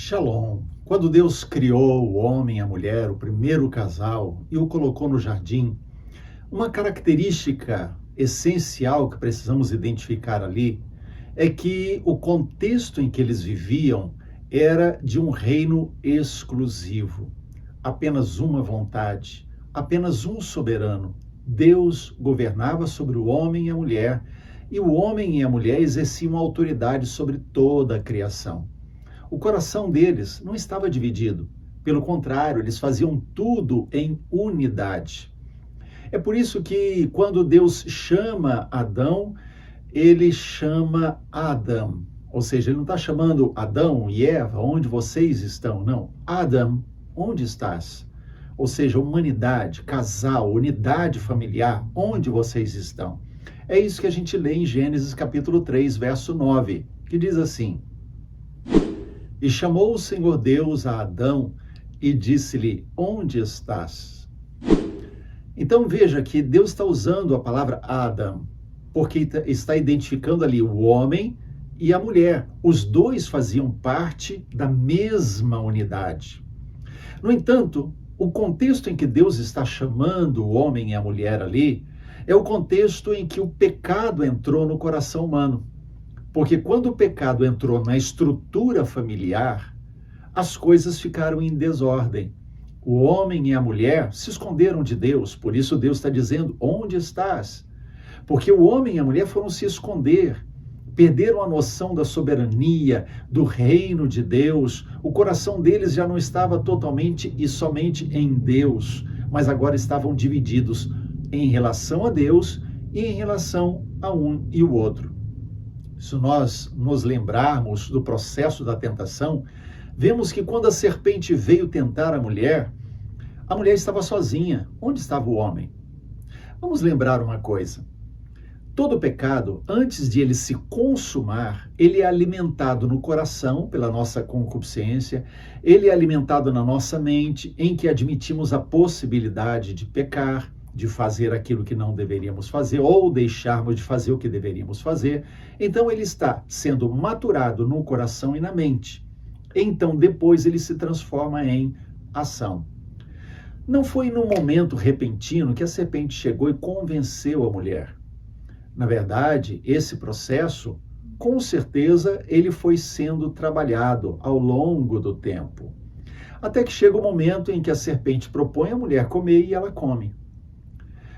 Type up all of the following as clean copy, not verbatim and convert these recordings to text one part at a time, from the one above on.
Shalom. Quando Deus criou o homem e a mulher, o primeiro casal, e o colocou no jardim, uma característica essencial que precisamos identificar ali é que o contexto em que eles viviam era de um reino exclusivo. Apenas uma vontade, apenas um soberano. Deus governava sobre o homem e a mulher, e o homem e a mulher exerciam autoridade sobre toda a criação. O coração deles não estava dividido. Pelo contrário, eles faziam tudo em unidade. É por isso que quando Deus chama Adão, ele chama Adam. Ou seja, ele não está chamando Adão e Eva, onde vocês estão. Não. Adam, onde estás? Ou seja, humanidade, casal, unidade familiar, onde vocês estão? É isso que a gente lê em Gênesis capítulo 3, verso 9, que diz assim: E chamou o Senhor Deus a Adão e disse-lhe, onde estás? Então veja que Deus está usando a palavra Adam, porque está identificando ali o homem e a mulher. Os dois faziam parte da mesma unidade. No entanto, o contexto em que Deus está chamando o homem e a mulher ali é o contexto em que o pecado entrou no coração humano. Porque quando o pecado entrou na estrutura familiar, as coisas ficaram em desordem. O homem e a mulher se esconderam de Deus, por isso Deus está dizendo, onde estás? Porque o homem e a mulher foram se esconder, perderam a noção da soberania, do reino de Deus, o coração deles já não estava totalmente e somente em Deus, mas agora estavam divididos em relação a Deus e em relação a um e o outro. Se nós nos lembrarmos do processo da tentação, vemos que quando a serpente veio tentar a mulher estava sozinha. Onde estava o homem? Vamos lembrar uma coisa. Todo pecado, antes de ele se consumar, ele é alimentado no coração pela nossa concupiscência, ele é alimentado na nossa mente, em que admitimos a possibilidade de pecar, de fazer aquilo que não deveríamos fazer ou deixarmos de fazer o que deveríamos fazer. Então ele está sendo maturado no coração e na mente. Então depois ele se transforma em ação. Não foi num momento repentino que a serpente chegou e convenceu a mulher. Na verdade, esse processo, com certeza, ele foi sendo trabalhado ao longo do tempo. Até que chega o momento em que a serpente propõe a mulher comer e ela come.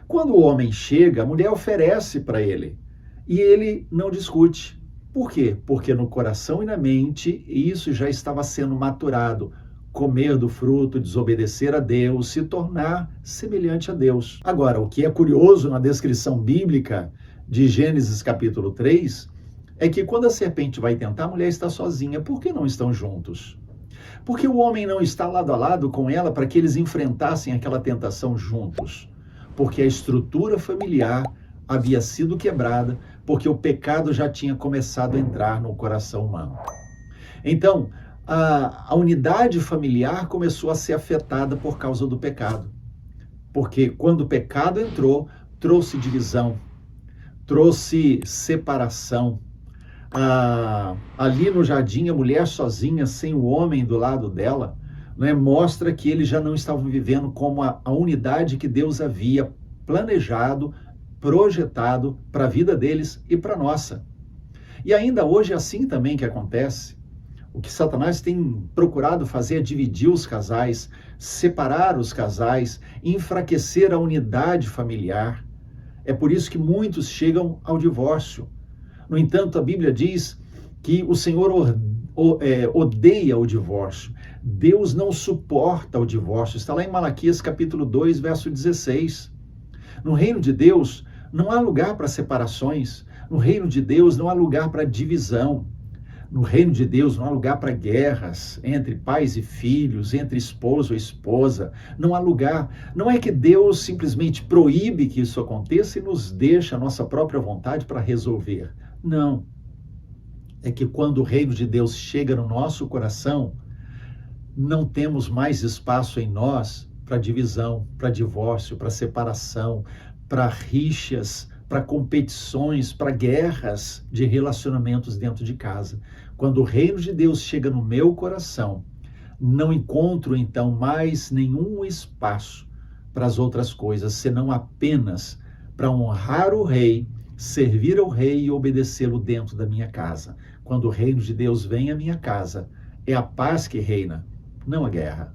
Quando o homem chega, a mulher oferece para ele e ele não discute. Por quê? Porque no coração e na mente isso já estava sendo maturado. Comer do fruto, desobedecer a Deus, se tornar semelhante a Deus. Agora, o que é curioso na descrição bíblica de Gênesis capítulo 3 é que quando a serpente vai tentar, a mulher está sozinha. Por que não estão juntos? Porque o homem não está lado a lado com ela para que eles enfrentassem aquela tentação juntos. Porque a estrutura familiar havia sido quebrada, porque o pecado já tinha começado a entrar no coração humano. Então, a unidade familiar começou a ser afetada por causa do pecado. Porque quando o pecado entrou, trouxe divisão, trouxe separação. Ali no jardim, a mulher sozinha, sem o homem do lado dela, mostra que eles já não estavam vivendo como a unidade que Deus havia planejado, projetado para a vida deles e para a nossa. E ainda hoje é assim também que acontece. O que Satanás tem procurado fazer é dividir os casais, separar os casais, enfraquecer a unidade familiar. É por isso que muitos chegam ao divórcio. No entanto, a Bíblia diz que o Senhor odeia o divórcio. Deus não suporta o divórcio. Está lá em Malaquias capítulo 2, verso 16. No reino de Deus não há lugar para separações. No reino de Deus não há lugar para divisão. No reino de Deus não há lugar para guerras entre pais e filhos, entre esposo e esposa. Não há lugar. Não é que Deus simplesmente proíbe que isso aconteça e nos deixa a nossa própria vontade para resolver. Não. É que quando o reino de Deus chega no nosso coração, não temos mais espaço em nós para divisão, para divórcio, para separação, para rixas, para competições, para guerras de relacionamentos dentro de casa. Quando o reino de Deus chega no meu coração, não encontro então mais nenhum espaço para as outras coisas, senão apenas para honrar o rei, servir ao rei e obedecê-lo dentro da minha casa. Quando o reino de Deus vem à minha casa, é a paz que reina, não a guerra.